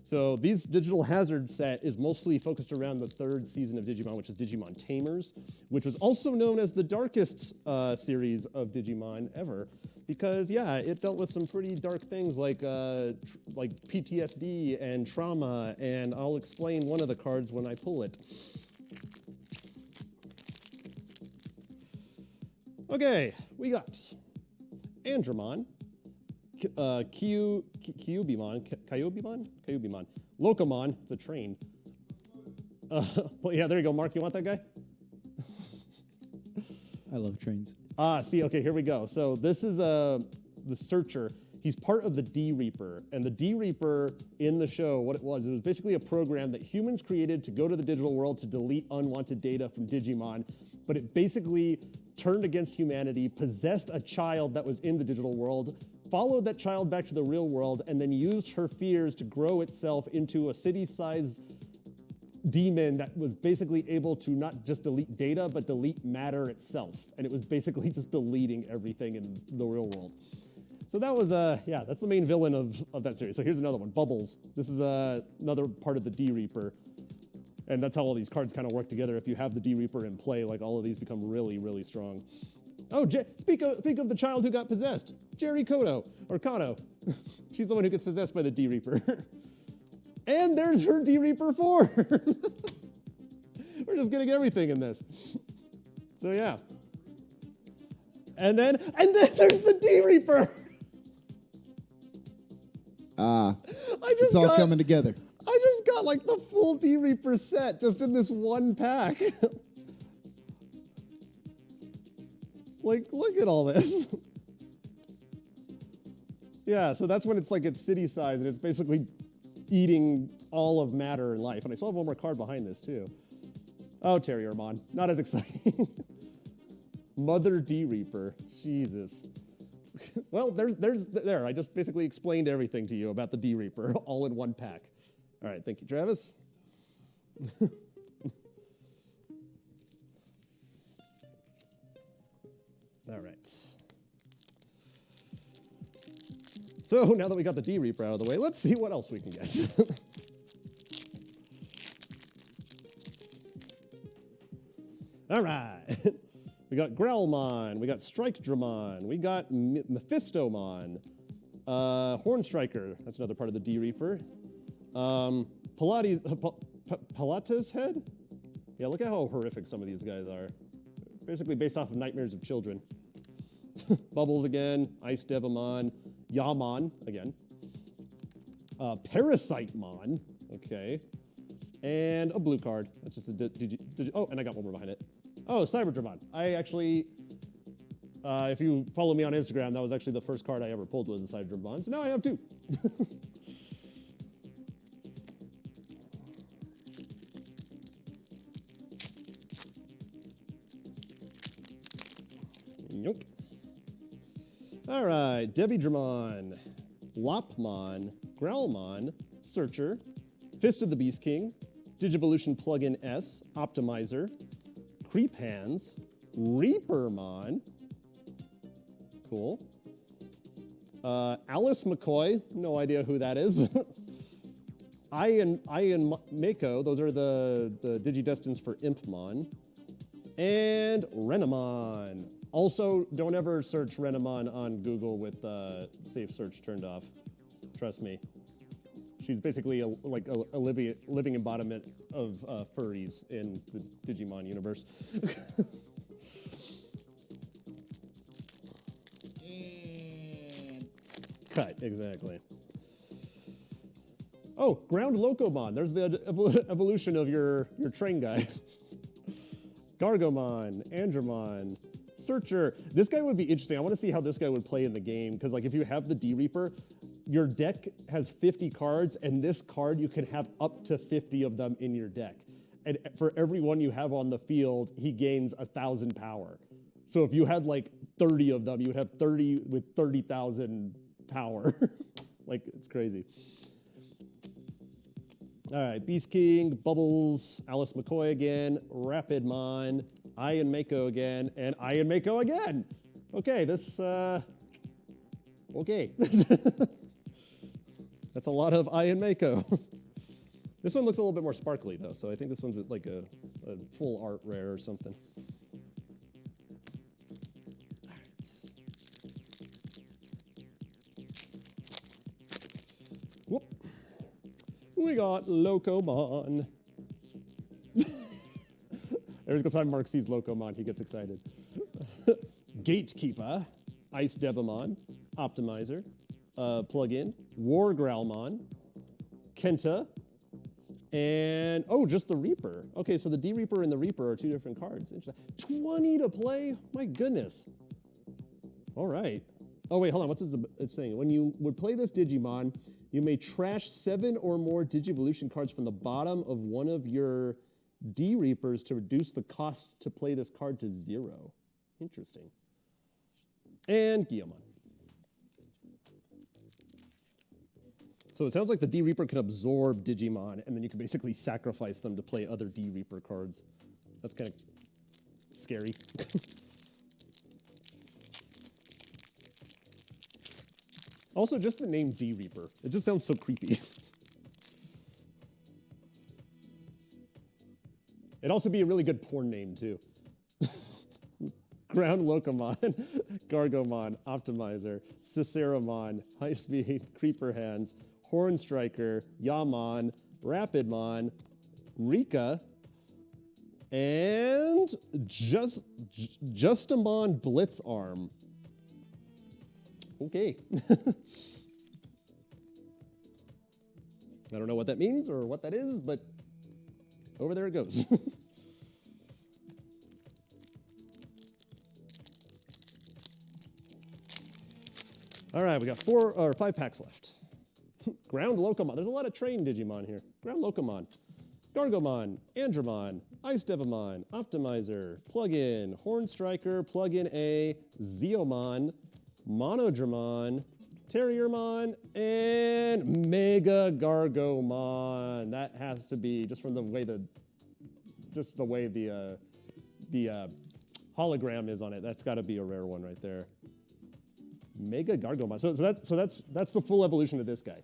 So these Digital Hazard set is mostly focused around the third season of Digimon, which is Digimon Tamers, which was also known as the darkest series of Digimon ever. Because yeah, it dealt with some pretty dark things like PTSD and trauma, and I'll explain one of the cards when I pull it. Okay, we got Andromon, Kyubimon, Locomon, it's a train. Well, yeah, there you go, Mark, you want that guy? I love trains. See, okay, here we go. So this is the Searcher. He's part of the D Reaper, and the D Reaper in the show, what it was basically a program that humans created to go to the digital world to delete unwanted data from Digimon, but it basically turned against humanity, possessed a child that was in the digital world, followed that child back to the real world, and then used her fears to grow itself into a city-sized demon that was basically able to not just delete data, but delete matter itself. And it was basically just deleting everything in the real world. So that was, yeah, that's the main villain of that series. So here's another one, Bubbles. This is another part of the D Reaper. And that's how all these cards kind of work together. If you have the D Reaper in play, like all of these become really, really strong. Oh, think of the child who got possessed. Jerry Koto, or Kato. She's the one who gets possessed by the D Reaper. And there's her D Reaper 4. We're just getting everything in this. So yeah. And then there's the D Reaper. It's all coming together. I just got like the full D Reaper set just in this one pack. Like, look at all this. Yeah, so that's when it's like it's city size and it's basically eating all of matter in life. And I still have one more card behind this too. Oh, Terriermon. Not as exciting. Mother D Reaper. Jesus. Well, there. I just basically explained everything to you about the D Reaper all in one pack. All right, thank you, Travis. All right. So now that we got the D Reaper out of the way, let's see what else we can get. All right. We got Growlmon, we got Strike-Dramon, we got Mephistomon, Hornstriker, that's another part of the D Reaper. Pilates Head? Yeah, look at how horrific some of these guys are. Basically based off of nightmares of children. Bubbles again, Ice Devamon, Yamon again. Parasitemon, okay. And a blue card. That's just a oh, and I got one more behind it. Oh, Cyberdramon. I actually, if you follow me on Instagram, that was actually the first card I ever pulled was the Cyberdramon. So now I have two. Yoink. All right, Debbie-Dramon, Lopmon, Growlmon, Searcher, Fist of the Beast King, Digivolution Plugin S, Optimizer, Creep Hands, Reapermon, cool. Alice McCoy, no idea who that is. I and Mako, those are the Digidestins for Impmon. And Renamon. Also, don't ever search Renamon on Google with safe search turned off. Trust me. She's basically a living embodiment of furries in the Digimon universe. cut, exactly. Oh, Ground Locomon. There's the evolution of your train guy. Gargomon, Andromon, Searcher. This guy would be interesting. I want to see how this guy would play in the game, because like if you have the D-Reaper, your deck has 50 cards, and this card you can have up to 50 of them in your deck. And for every one you have on the field, he gains 1,000 power. So if you had like 30 of them, you would have 30 with 30,000 power. Like, it's crazy. All right, Beast King, Bubbles, Alice McCoy again, Rapidmon, Ian Mako again, and Ian Mako again. Okay, this, okay. That's a lot of Ian Mako. This one looks a little bit more sparkly, though, so I think this one's like a full art rare or something. Whoop. We got Locomon. Every single time Mark sees Locomon, he gets excited. Gatekeeper, Ice Devamon, Optimizer, Plugin, War Growlmon, Kenta, and, oh, just the Reaper. Okay, so the D-Reaper and the Reaper are two different cards. 20 to play? My goodness. All right. Oh, wait, hold on. What's it saying? When you would play this Digimon, you may trash 7 or more Digivolution cards from the bottom of one of your D-Reapers to reduce the cost to play this card to 0. Interesting. And Guillemon. So it sounds like the D-Reaper can absorb Digimon, and then you can basically sacrifice them to play other D-Reaper cards. That's kind of scary. Also, just the name D-Reaper. It just sounds so creepy. It'd also be a really good porn name, too. Ground Locomon, Gargomon, Optimizer, Ciceramon, High Speed, Creeper Hands, Horn Striker, Yamon, Rapidmon, Rika, and Justamon Blitzarm. Okay. I don't know what that means or what that is, but over there it goes. All right, we got 5 packs left. Ground Locomon. There's a lot of trained Digimon here. Ground Locomon, Gargomon, Andromon, Ice Devamon, Optimizer, Plugin, Horn Striker, Plugin A, Zeomon, Monodramon, Terriermon, and Mega Gargomon. That has to be just from the way the hologram is on it. That's got to be a rare one right there. Mega Gargomon. So that's the full evolution of this guy.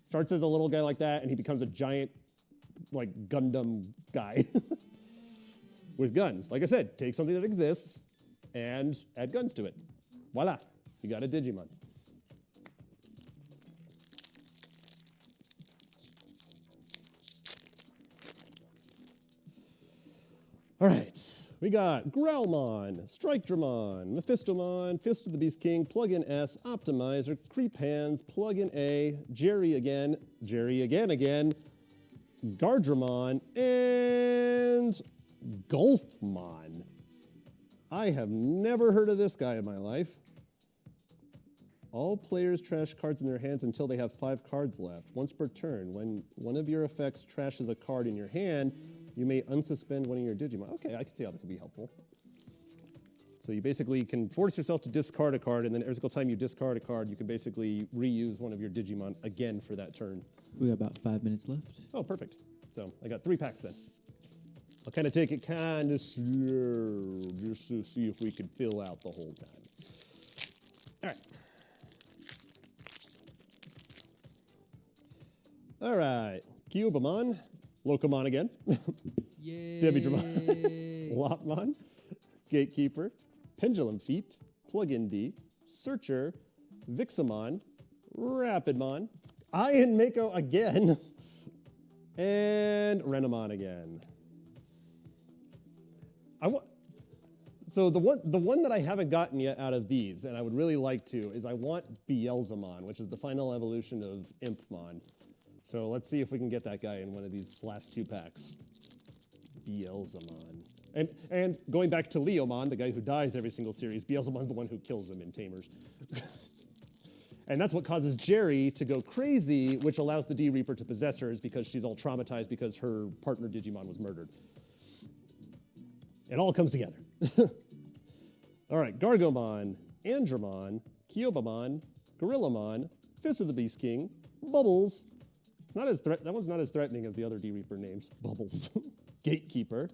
Starts as a little guy like that, and he becomes a giant, like, Gundam guy with guns. Like I said, take something that exists and add guns to it. Voila, you got a Digimon. All right, we got Growlmon, Strike-Dramon, Mephistomon, Fist of the Beast King, Plugin S, Optimizer, Creep Hands, Plugin A, Jerry again, Gardramon, and Golfmon. I have never heard of this guy in my life. All players trash cards in their hands until they have 5 cards left, once per turn. When one of your effects trashes a card in your hand, you may unsuspend one of your Digimon. Okay, I can see how that could be helpful. So you basically can force yourself to discard a card, and then every single time you discard a card, you can basically reuse one of your Digimon again for that turn. We got about 5 minutes left. Oh, perfect. So I got 3 packs then. I'll kind of take it kind of slow, just to see if we can fill out the whole time. All right. All right. Cubamon. Locomon again. Yay! Devydramon. Lopmon. Gatekeeper. Pendulum Feet. Plugin D. Searcher. Vixamon. Rapidmon. Ian Mako again. And Renamon again. So the one that I haven't gotten yet out of these, and I would really like to, is I want Beelzemon, which is the final evolution of Impmon. So let's see if we can get that guy in one of these last 2 packs. Beelzemon. And going back to Leomon, the guy who dies every single series, Beelzemon's the one who kills him in Tamers. And that's what causes Jerry to go crazy, which allows the D-Reaper to possess her, is because she's all traumatized because her partner Digimon was murdered. It all comes together. All right, Gargomon, Andromon, Kyobamon, Gorillamon, Fist of the Beast King, Bubbles. Not as that one's not as threatening as the other D-Reaper names. Bubbles. Gatekeeper,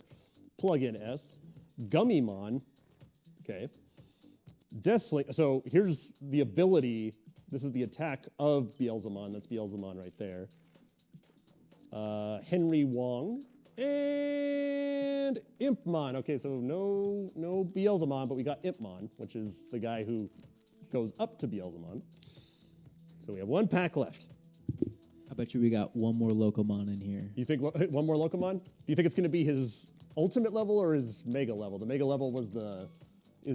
Plug-in S, Gummymon. Okay. Deathsling. So here's the ability. This is the attack of Beelzemon. That's Beelzemon right there. Henry Wong. And Impmon. Okay, so no Beelzemon, but we got Impmon, which is the guy who goes up to Beelzemon. So we have 1 pack left. I bet you we got one more Locomon in here. You think one more Locomon? Do you think it's going to be his ultimate level or his mega level? The mega level was Does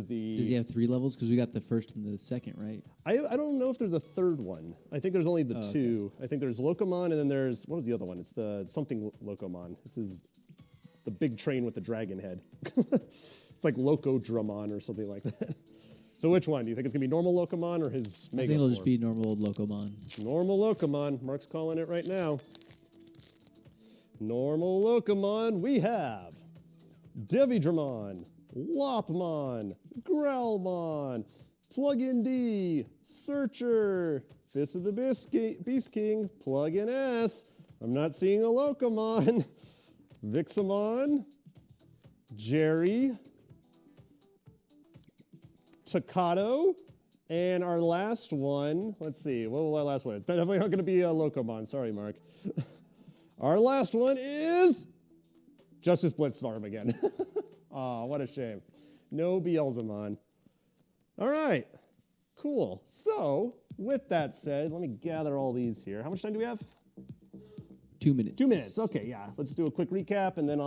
he have 3 levels? Because we got the first and the second, right? I don't know if there's a third one. I think there's only the 2. Okay. I think there's Locomon, and then there's, what was the other one? It's the something Locomon. It's the big train with the dragon head. It's like Locodramon or something like that. So which one? Do you think it's going to be normal Locomon or his mega I think it'll form? just be normal old Locomon. Normal Locomon. Mark's calling it right now. Normal Locomon. We have Devidramon, Lopmon, Growlmon, Plug-in D, Searcher, Fist of the Beast King, Plug-in S. I'm not seeing a Locomon. Vixamon, Jerry, Takato, and our last one, let's see, what will our last one? It's definitely not going to be a Locomon. Sorry, Mark. Our last one is Justice Blitzstorm again. Aw, what a shame. No Beelzemon. All right, cool. So, with that said, let me gather all these here. How much time do we have? 2 minutes. 2 minutes. Okay, yeah. Let's do a quick recap, and then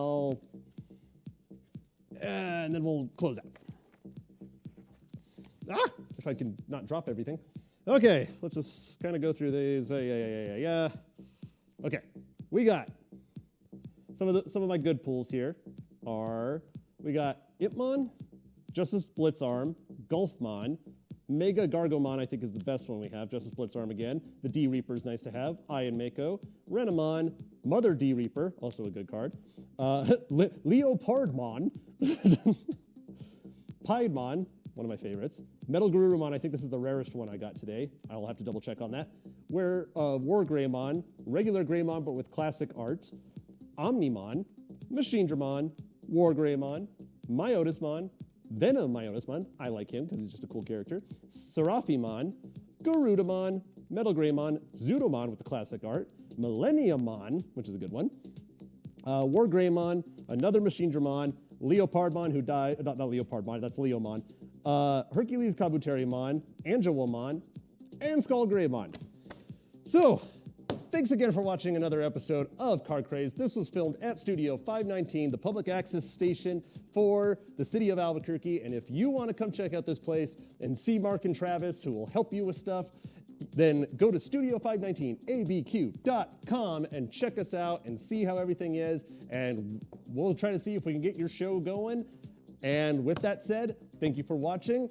we'll close out. If I can not drop everything. Okay, let's just kind of go through these. Yeah. Okay, we got some of my good pulls here are we got Impmon, Justice Blitzarm, Gulfmon, Mega Gargomon, I think is the best one we have. Justice Blitzarm again. The D-Reaper is nice to have. Iron Mako. Renamon. Mother D-Reaper, also a good card. Leopardmon. Piedmon, one of my favorites. Metal Garurumon, I think this is the rarest one I got today. I'll have to double check on that. War Greymon. Regular Greymon, but with classic art. Omnimon. Machinedramon. War Greymon. Myotismon. Venom Myotismon, I like him because he's just a cool character. Seraphimon, Garudamon, Metal Greymon, Zudomon with the classic art, Millenniummon, which is a good one, War Greymon, another Machinedramon, Leopardmon who died, not Leopardmon, that's Leomon, Hercules Kabuterimon, Angelomon, and Skull Greymon. So, thanks again for watching another episode of Card Crazed. This was filmed at Studio 519, the public access station for the city of Albuquerque. And if you want to come check out this place and see Mark and Travis, who will help you with stuff, then go to studio519abq.com and check us out and see how everything is. And we'll try to see if we can get your show going. And with that said, thank you for watching,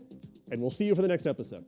and we'll see you for the next episode.